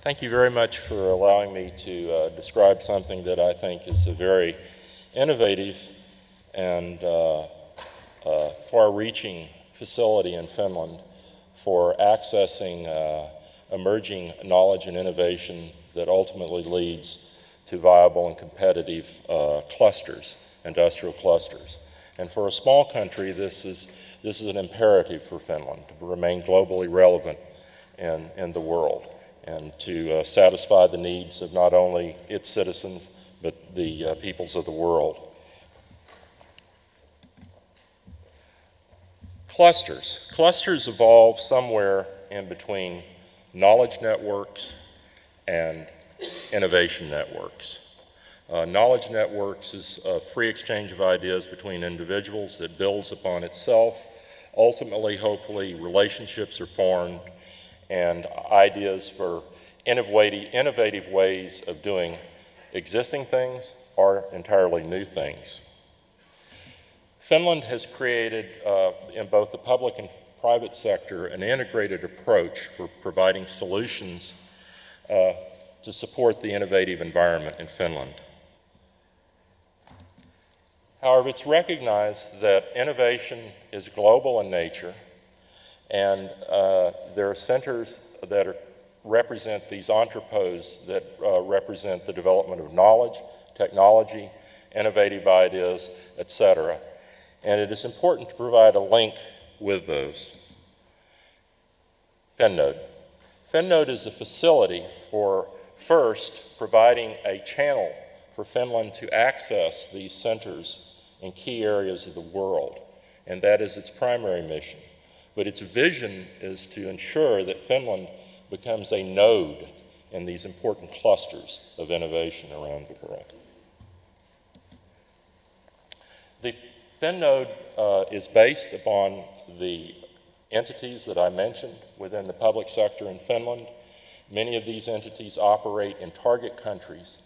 Thank you very much for allowing me to describe something that I think is a very innovative and far-reaching facility in Finland for accessing emerging knowledge and innovation that ultimately leads to viable and competitive clusters, industrial clusters. And for a small country, this is an imperative for Finland to remain globally relevant in the world and to satisfy the needs of not only its citizens, but the peoples of the world. Clusters. Clusters evolve somewhere in between knowledge networks and innovation networks. Knowledge networks is a free exchange of ideas between individuals that builds upon itself. Ultimately, hopefully, relationships are formed and ideas for innovative ways of doing existing things or entirely new things. Finland has created, in both the public and private sector, an integrated approach for providing solutions to support the innovative environment in Finland. However, it's recognized that innovation is global in nature, and there are centers that represent these entrepôts that represent the development of knowledge, technology, innovative ideas, etc. And it is important to provide a link with those. FinNode. FinNode is a facility for first providing a channel for Finland to access these centers in key areas of the world, and that is its primary mission. But its vision is to ensure that Finland becomes a node in these important clusters of innovation around the world. The FinNode is based upon the entities that I mentioned within the public sector in Finland. Many of these entities operate in target countries,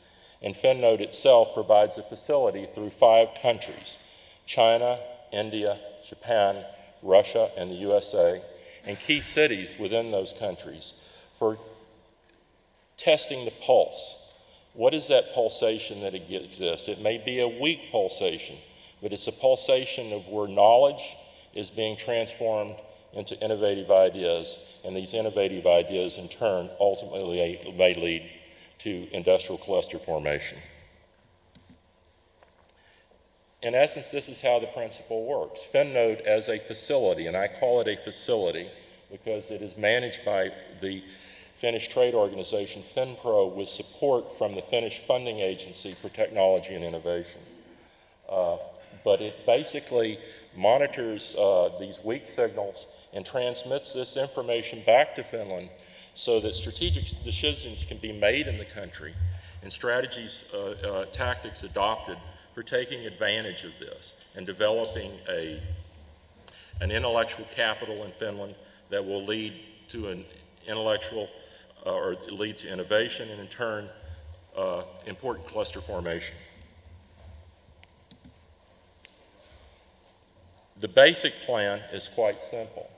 and FinNode itself provides a facility through 5 countries: China, India, Japan, Russia, and the USA, and key cities within those countries for testing the pulse. What is that pulsation that exists? It may be a weak pulsation, but it's a pulsation of where knowledge is being transformed into innovative ideas, and these innovative ideas in turn ultimately may lead to industrial cluster formation. In essence, this is how the principle works. FinNode as a facility, and I call it a facility because it is managed by the Finnish trade organization FinPro with support from the Finnish funding agency for technology and innovation. But it basically monitors these weak signals and transmits this information back to Finland so that strategic decisions can be made in the country and strategies, tactics adopted for taking advantage of this and developing an intellectual capital in Finland that will lead to an intellectual or lead to innovation and in turn important cluster formation. The basic plan is quite simple.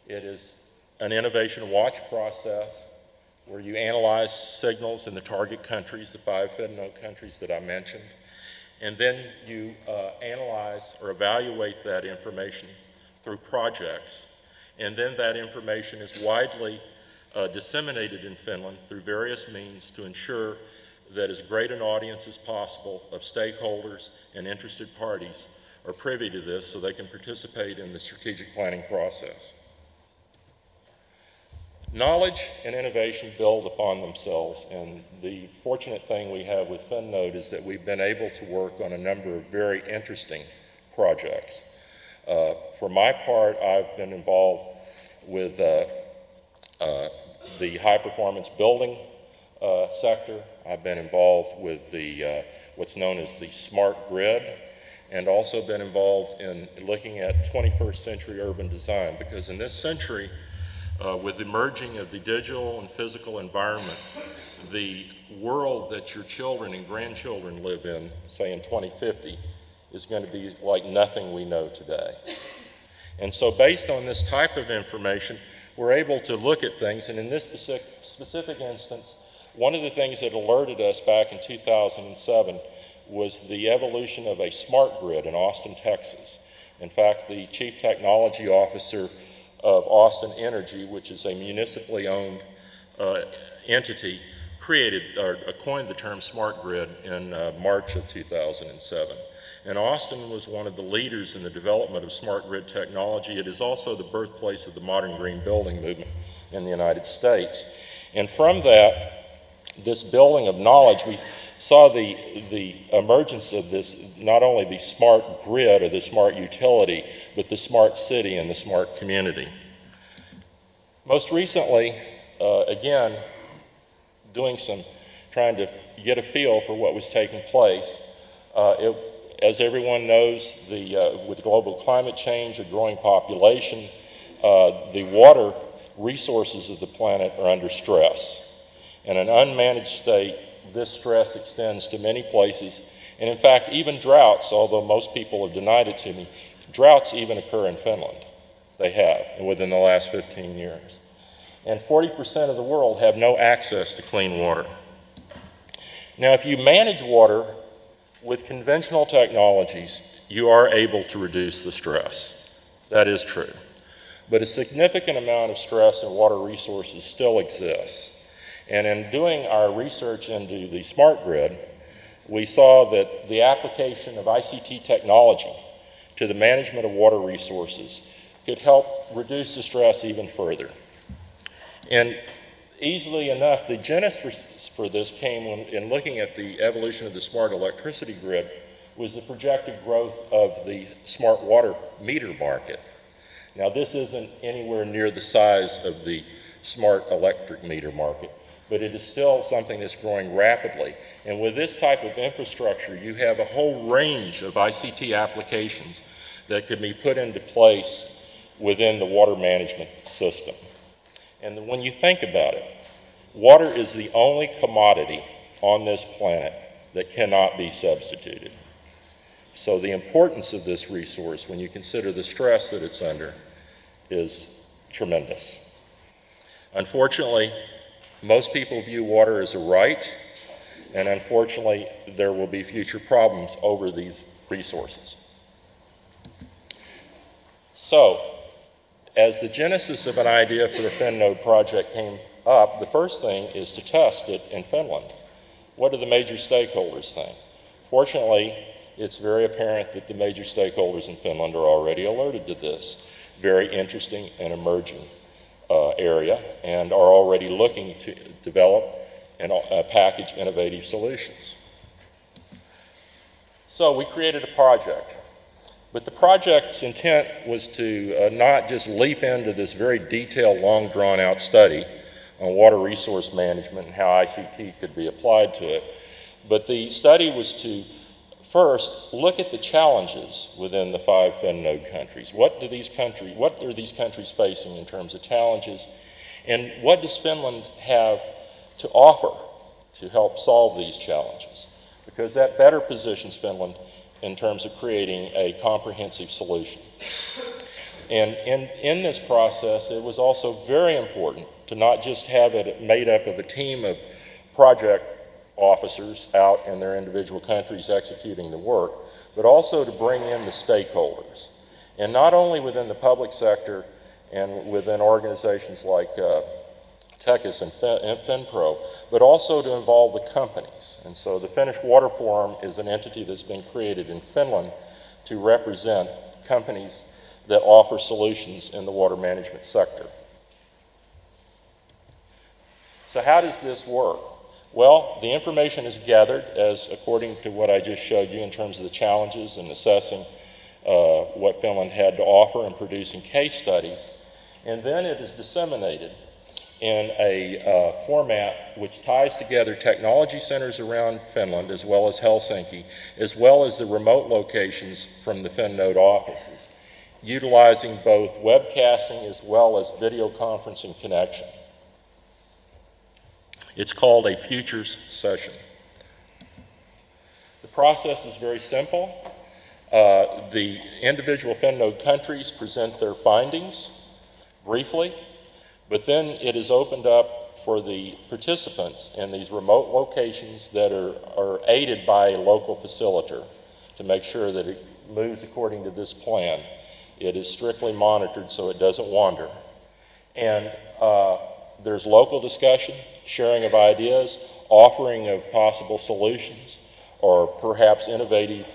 It is an innovation watch process where you analyze signals in the target countries, the 5 FinNode countries that I mentioned, and then you analyze or evaluate that information through projects. And then that information is widely disseminated in Finland through various means to ensure that as great an audience as possible of stakeholders and interested parties are privy to this so they can participate in the strategic planning process. Knowledge and innovation build upon themselves, and the fortunate thing we have with FinNode is that we've been able to work on a number of very interesting projects. For my part, I've been involved with the high-performance building sector. I've been involved with the what's known as the smart grid, and also been involved in looking at 21st century urban design, because in this century, with the merging of the digital and physical environment, the world that your children and grandchildren live in, say in 2050, is going to be like nothing we know today. And so based on this type of information, we're able to look at things, and in this specific instance, one of the things that alerted us back in 2007 was the evolution of a smart grid in Austin, Texas. In fact, the Chief Technology Officer of Austin Energy, which is a municipally owned entity, coined the term smart grid in March of 2007. And Austin was one of the leaders in the development of smart grid technology. It is also the birthplace of the modern green building movement in the United States. And from that, this building of knowledge, we saw the emergence of this, not only the smart grid or the smart utility, but the smart city and the smart community. Most recently, again, trying to get a feel for what was taking place. As everyone knows, with global climate change, a growing population, the water resources of the planet are under stress. In an unmanaged state, this stress extends to many places, and in fact, even droughts, although most people have denied it to me, droughts even occur in Finland. They have, within the last 15 years. And 40% of the world have no access to clean water. Now, if you manage water with conventional technologies, you are able to reduce the stress. That is true. But a significant amount of stress in water resources still exists. And in doing our research into the smart grid, we saw that the application of ICT technology to the management of water resources could help reduce the stress even further. And easily enough, the genesis for this came in looking at the evolution of the smart electricity grid was the projected growth of the smart water meter market. Now, this isn't anywhere near the size of the smart electric meter market, but it is still something that's growing rapidly. And with this type of infrastructure, you have a whole range of ICT applications that could be put into place within the water management system. And when you think about it, water is the only commodity on this planet that cannot be substituted. So the importance of this resource, when you consider the stress that it's under, is tremendous. Unfortunately, most people view water as a right, and unfortunately, there will be future problems over these resources. So, as the genesis of an idea for the FinNode project came up, the first thing is to test it in Finland. What do the major stakeholders think? Fortunately, it's very apparent that the major stakeholders in Finland are already alerted to this very interesting and emerging area and are already looking to develop and package innovative solutions. So we created a project. But the project's intent was to not just leap into this very detailed, long drawn-out study on water resource management and how ICT could be applied to it, but the study was to first look at the challenges within the 5 FinNode countries. What are these countries facing in terms of challenges, and what does Finland have to offer to help solve these challenges? Because that better positions Finland in terms of creating a comprehensive solution. And in this process, it was also very important to not just have it made up of a team of project officers out in their individual countries executing the work, but also to bring in the stakeholders. And not only within the public sector and within organizations like Tekis and FinPro, but also to involve the companies. And so the Finnish Water Forum is an entity that's been created in Finland to represent companies that offer solutions in the water management sector. So how does this work? Well, the information is gathered as according to what I just showed you in terms of the challenges and assessing what Finland had to offer and producing case studies. And then it is disseminated in a format which ties together technology centers around Finland as well as Helsinki, as well as the remote locations from the FinNode offices, utilizing both webcasting as well as video conferencing connection. It's called a futures session. The process is very simple. The individual FinNode countries present their findings briefly. But then it is opened up for the participants in these remote locations that are aided by a local facilitator to make sure that it moves according to this plan. It is strictly monitored so it doesn't wander. And there's local discussion, sharing of ideas, offering of possible solutions, or perhaps innovative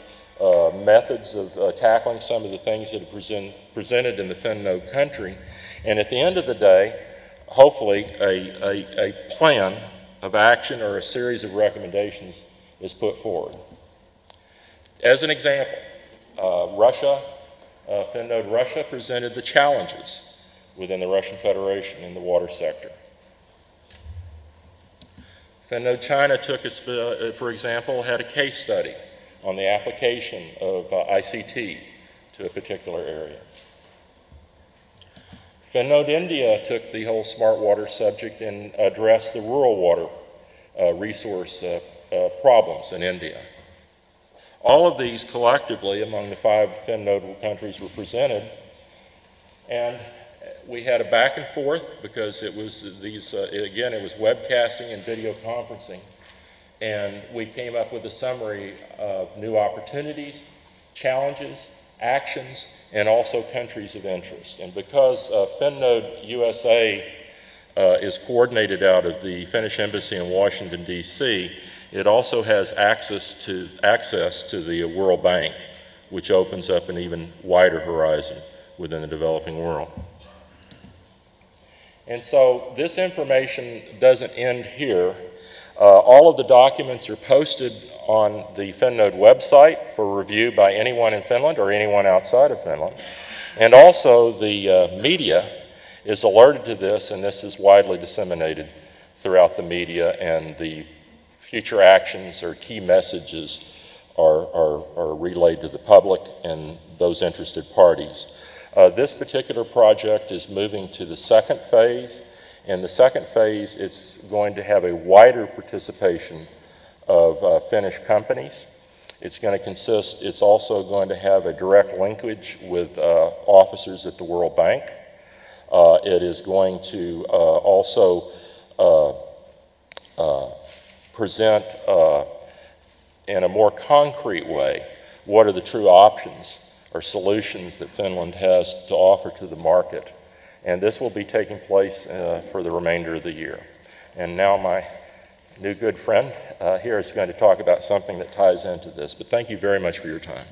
methods of tackling some of the things that are presented in the FinNode country. And at the end of the day, hopefully a plan of action or a series of recommendations is put forward. As an example, Russia, FinNode Russia presented the challenges within the Russian Federation in the water sector. FinNode China took, for example, had a case study on the application of ICT to a particular area. FinNode India took the whole smart water subject and addressed the rural water resource problems in India. All of these collectively among the 5 FinNode countries were presented, and we had a back and forth because it was again, it was webcasting and video conferencing, and we came up with a summary of new opportunities, challenges, actions, and also countries of interest. And because FinNode USA is coordinated out of the Finnish Embassy in Washington, D.C., it also has access to the World Bank, which opens up an even wider horizon within the developing world. And so this information doesn't end here. All of the documents are posted on the FinNode website for review by anyone in Finland or anyone outside of Finland. And also the media is alerted to this, and this is widely disseminated throughout the media, and the future actions or key messages are relayed to the public and those interested parties. This particular project is moving to the second phase. In the second phase, it's going to have a wider participation of Finnish companies. It's going to consist, it's also going to have a direct linkage with officers at the World Bank. It is going to also present in a more concrete way what are the true options or solutions that Finland has to offer to the market. And this will be taking place for the remainder of the year. And now my new good friend here is going to talk about something that ties into this. But thank you very much for your time.